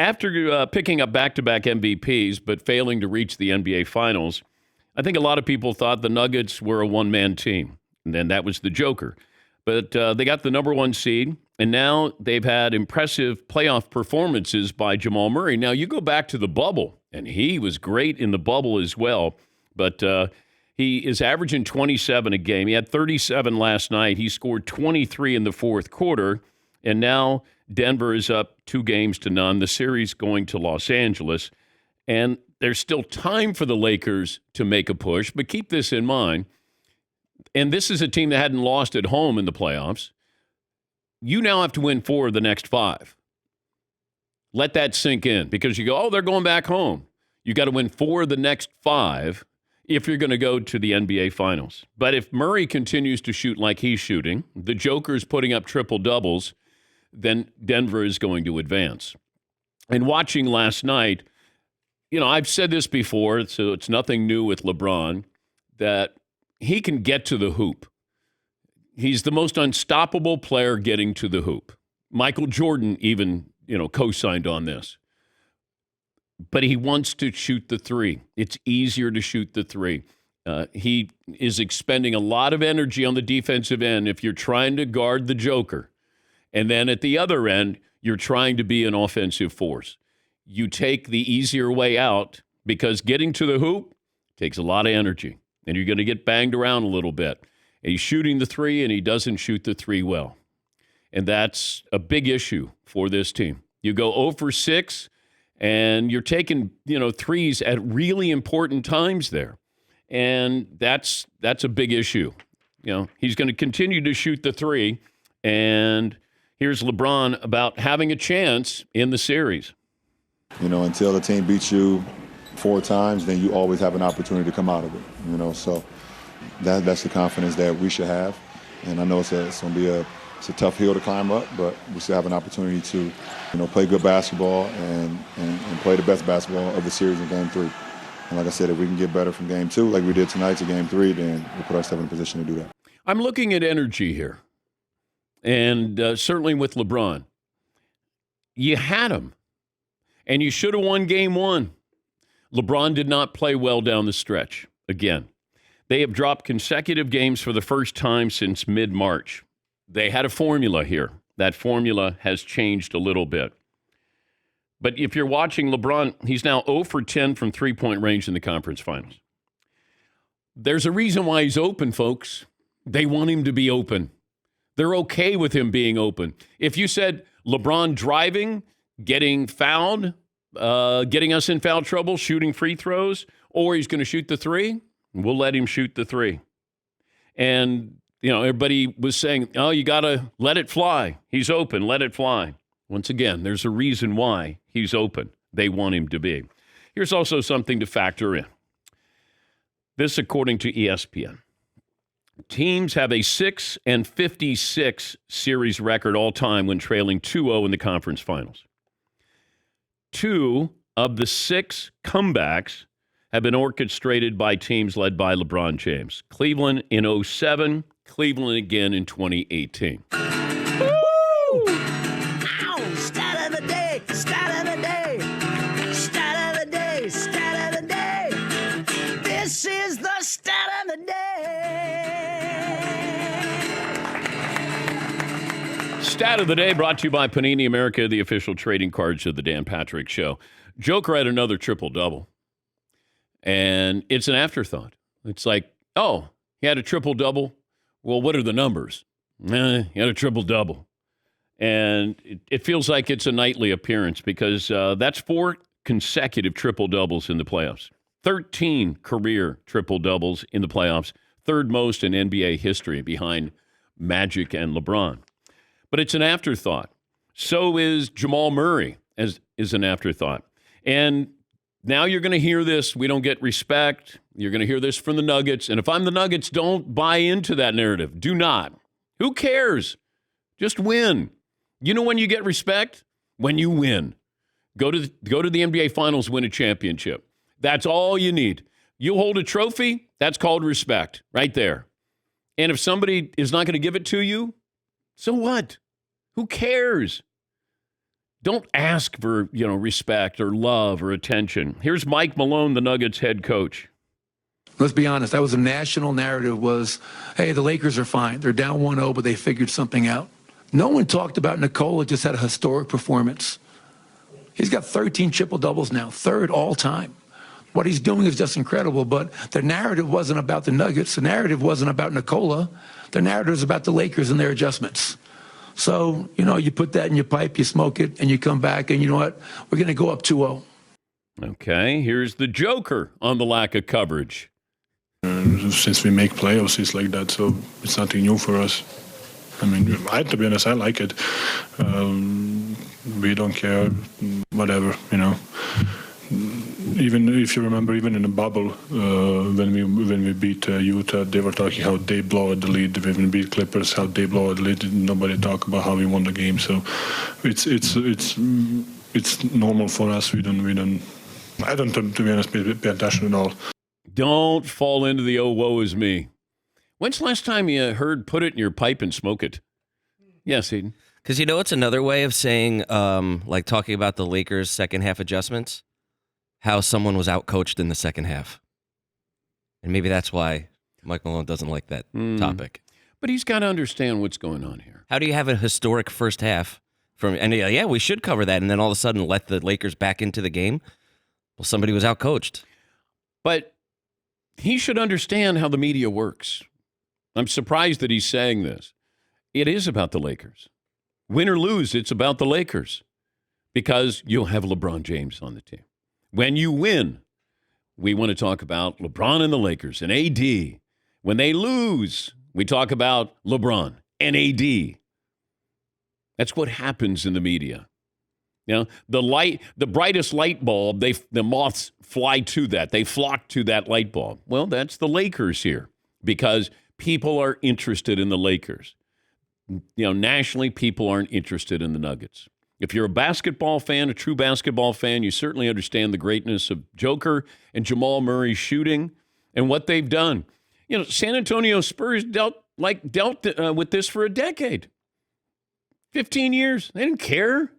After picking up back-to-back MVPs but failing to reach the NBA Finals, I think a lot of people thought the Nuggets were a one-man team, and then that was the Joker. But they got the number one seed, and now they've had impressive playoff performances by Jamal Murray. Now, you go back to the bubble, and he was great in the bubble as well, but he is averaging 27 a game. He had 37 last night. He scored 23 in the fourth quarter, and now Denver is up 2-0. The series going to Los Angeles, and there's still time for the Lakers to make a push, but keep this in mind. And this is a team that hadn't lost at home in the playoffs. You now have to win 4 of the next 5. Let that sink in because you go, oh, they're going back home. You got to win 4 of the next 5 if you're going to go to the NBA Finals. But if Murray continues to shoot like he's shooting, the Joker's putting up triple doubles, then Denver is going to advance. And watching last night, I've said this before, so it's nothing new with LeBron, that he can get to the hoop. He's the most unstoppable player getting to the hoop. Michael Jordan even, co-signed on this. But he wants to shoot the three. It's easier to shoot the three. He is expending a lot of energy on the defensive end if you're trying to guard the Joker. And then at the other end, you're trying to be an offensive force. You take the easier way out because getting to the hoop takes a lot of energy. And you're going to get banged around a little bit. And he's shooting the three, and he doesn't shoot the three well. And that's a big issue for this team. You go 0 for 6, and you're taking, threes at really important times there. And that's a big issue. He's going to continue to shoot the three, and here's LeBron about having a chance in the series. Until the team beats you 4 times, then you always have an opportunity to come out of it. So that's the confidence that we should have. And I know it's going to be a tough hill to climb up, but we still have an opportunity to, play good basketball and play the best basketball of the series in Game 3. And like I said, if we can get better from Game 2, like we did tonight to Game 3, then we'll put ourselves in a position to do that. I'm looking at energy here, and certainly with LeBron. You had him, and you should have won Game 1. LeBron did not play well down the stretch again. They have dropped consecutive games for the first time since mid-March. They had a formula here. That formula has changed a little bit. But if you're watching LeBron, he's now 0 for 10 from three-point range in the conference finals. There's a reason why he's open, folks. They want him to be open. They're okay with him being open. If you said LeBron driving, getting fouled, getting us in foul trouble, shooting free throws, or he's going to shoot the three, we'll let him shoot the three. And, everybody was saying, oh, you got to let it fly. He's open, let it fly. Once again, there's a reason why he's open. They want him to be. Here's also something to factor in. This, according to ESPN. Teams have a 6-56 series record all time when trailing 2-0 in the conference finals. 2 of the 6 comebacks have been orchestrated by teams led by LeBron James. Cleveland in 2007, Cleveland again in 2018. Woo! Ow! Stat of the day! Stat of the day! Stat of the day! Stat of the day! This is the stat of the day! Stat of the day brought to you by Panini America, the official trading cards of the Dan Patrick Show. Joker had another triple-double. And it's an afterthought. It's like, oh, he had a triple-double. Well, what are the numbers? He had a triple-double. And it feels like it's a nightly appearance because that's 4 consecutive triple-doubles in the playoffs. 13 career triple-doubles in the playoffs. Third most in NBA history behind Magic and LeBron. But it's an afterthought. So is Jamal Murray is an afterthought. And now you're going to hear this. We don't get respect. You're going to hear this from the Nuggets. And if I'm the Nuggets, don't buy into that narrative. Do not. Who cares? Just win. You know when you get respect? When you win. Go to the NBA Finals, win a championship. That's all you need. You hold a trophy, that's called respect right there. And if somebody is not going to give it to you, so what? Who cares? Don't ask for, respect or love or attention. Here's Mike Malone, the Nuggets head coach. Let's be honest. That was a national narrative was, hey, the Lakers are fine. They're down 1-0, but they figured something out. No one talked about Nikola just had a historic performance. He's got 13 triple-doubles now, third all time. What he's doing is just incredible, but the narrative wasn't about the Nuggets. The narrative wasn't about Nikola. The narrative is about the Lakers and their adjustments. So, you put that in your pipe, you smoke it, and you come back, and you know what? We're going to go up 2-0. Okay, here's the Joker on the lack of coverage. Since we make playoffs, it's like that, so it's nothing new for us. I mean, to be honest, I like it. We don't care, whatever, Even if you remember, even in the bubble, when we beat Utah, they were talking how they blow out the lead. When we beat Clippers, how they blow out the lead. Nobody talk about how we won the game. So it's normal for us. I don't, to be honest, pay attention at all. Don't fall into the oh, woe is me. When's the last time you heard put it in your pipe and smoke it? Yes, Eden. Because it's another way of saying, like talking about the Lakers' second half adjustments, how someone was outcoached in the second half. And maybe that's why Mike Malone doesn't like that topic. But he's got to understand what's going on here. How do you have a historic first half? Yeah, we should cover that, and then all of a sudden let the Lakers back into the game? Well, somebody was outcoached. But he should understand how the media works. I'm surprised that he's saying this. It is about the Lakers. Win or lose, it's about the Lakers because you'll have LeBron James on the team. When you win, we want to talk about LeBron and the Lakers and AD. When they lose, we talk about LeBron and AD. That's what happens in the media. The brightest light bulb, the moths fly to that. They flock to that light bulb. Well, that's the Lakers here because people are interested in the Lakers. Nationally, people aren't interested in the Nuggets. If you're a basketball fan, a true basketball fan, you certainly understand the greatness of Joker and Jamal Murray's shooting and what they've done. San Antonio Spurs dealt with this for a decade. 15 years. They didn't care.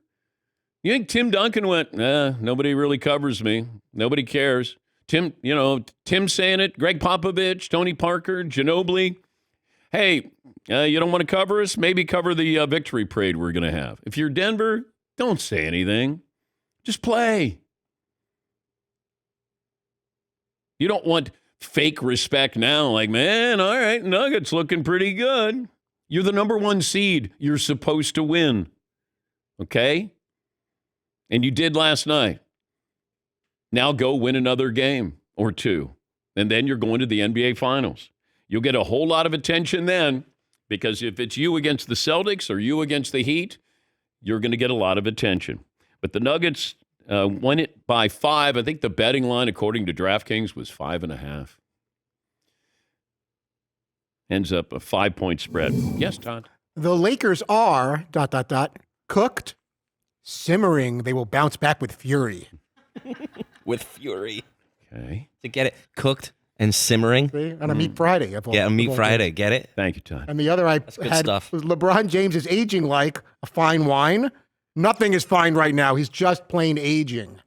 You think Tim Duncan went, nobody really covers me. Nobody cares. Tim saying it, Greg Popovich, Tony Parker, Ginobili. Hey, you don't want to cover us? Maybe cover the victory parade we're going to have. If you're Denver, don't say anything. Just play. You don't want fake respect now. Like, man, all right, Nuggets looking pretty good. You're the number one seed. You're supposed to win. Okay? And you did last night. Now go win another game or two. And then you're going to the NBA Finals. You'll get a whole lot of attention then because if it's you against the Celtics or you against the Heat, you're going to get a lot of attention. But the Nuggets won it by 5. I think the betting line, according to DraftKings, was 5.5. Ends up a 5-point spread. Yes, Todd? The Lakers are, ... cooked, simmering. They will bounce back with fury. With fury. Okay. To get it cooked and simmering. See? On a Meat Friday. A Meat Friday. Get it? Thank you, Todd. And the other That's good stuff. was LeBron James is aging like a fine wine. Nothing is fine right now. He's just plain aging.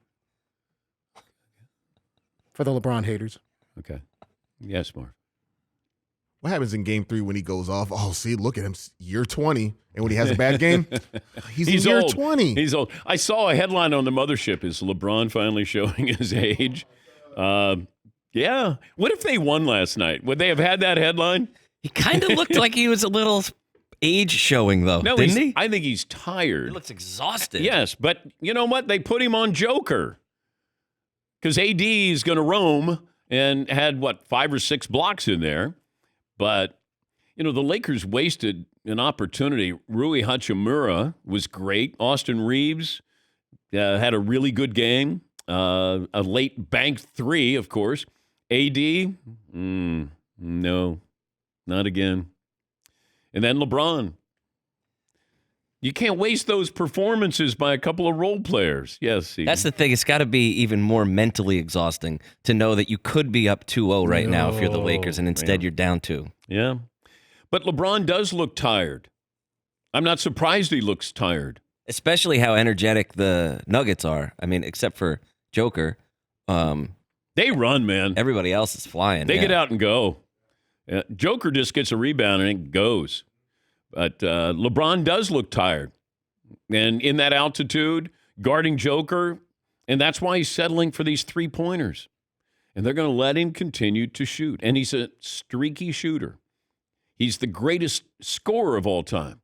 For the LeBron haters. Okay. Yes, Mark. What happens in game 3 when he goes off? Oh, see, look at him, year 20. And when he has a bad game, he's in year old. 20. He's old. I saw a headline on the mothership. Is LeBron finally showing his age? Yeah. What if they won last night? Would they have had that headline? He kind of looked like he was a little age showing, though, No, didn't he? I think he's tired. He looks exhausted. Yes, but you know what? They put him on Joker because AD is going to roam and had, 5 or 6 blocks in there. But, the Lakers wasted an opportunity. Rui Hachimura was great. Austin Reeves had a really good game. A late banked 3, of course. AD, no, not again. And then LeBron. You can't waste those performances by a couple of role players. Yes, Steve. That's the thing. It's got to be even more mentally exhausting to know that you could be up 2-0 right now if you're the Lakers, and instead you're down 2. Yeah. But LeBron does look tired. I'm not surprised he looks tired. Especially how energetic the Nuggets are. I mean, except for Joker. They run, man. Everybody else is flying. They get out and go. Joker just gets a rebound and it goes. But LeBron does look tired. And in that altitude, guarding Joker, and that's why he's settling for these three-pointers. And they're going to let him continue to shoot. And he's a streaky shooter. He's the greatest scorer of all time.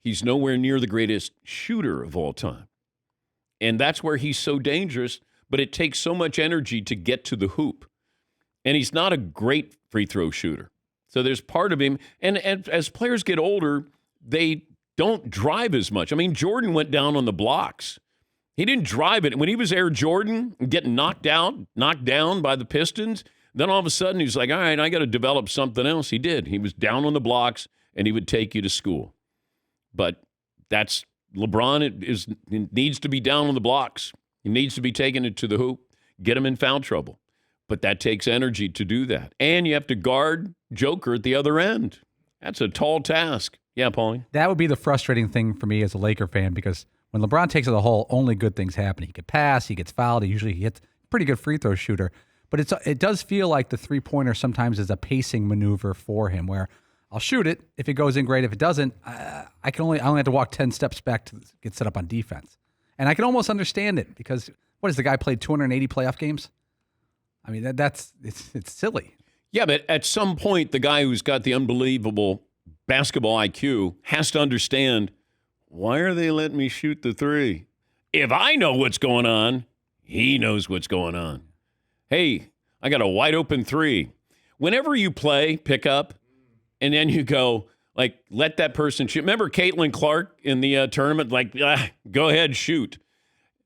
He's nowhere near the greatest shooter of all time. And that's where he's so dangerous, but it takes so much energy to get to the hoop. And he's not a great free throw shooter. So there's part of him, and as players get older, they don't drive as much. I mean, Jordan went down on the blocks. He didn't drive it. When he was Air Jordan, getting knocked down by the Pistons, then all of a sudden he's like, all right, I got to develop something else. He did. He was down on the blocks, and he would take you to school. But that's LeBron. It needs to be down on the blocks. He needs to be taking it to the hoop, get him in foul trouble. But that takes energy to do that. And you have to guard Joker at the other end. That's a tall task. Yeah, Paulie? That would be the frustrating thing for me as a Laker fan, because when LeBron takes it to the hole, only good things happen. He could pass, he gets fouled, he hits a pretty good free throw shooter. But it does feel like the three-pointer sometimes is a pacing maneuver for him, where I'll shoot it. If it goes in, great. If it doesn't, I only have to walk 10 steps back to get set up on defense. And I can almost understand it, because what has the guy played 280 playoff games? I mean, it's silly. Yeah, but at some point, the guy who's got the unbelievable basketball IQ has to understand, why are they letting me shoot the three? If I know what's going on, he knows what's going on. Hey, I got a wide open three. Whenever you play pickup, and then you go, like, let that person shoot. Remember Caitlin Clark in the tournament? Like, go ahead, shoot.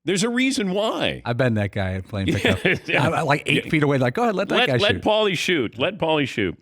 There's a reason why. I've been that guy playing pickup. I'm like 8 feet away. Like, go ahead, let that guy shoot. Let Paulie shoot. Let Paulie shoot.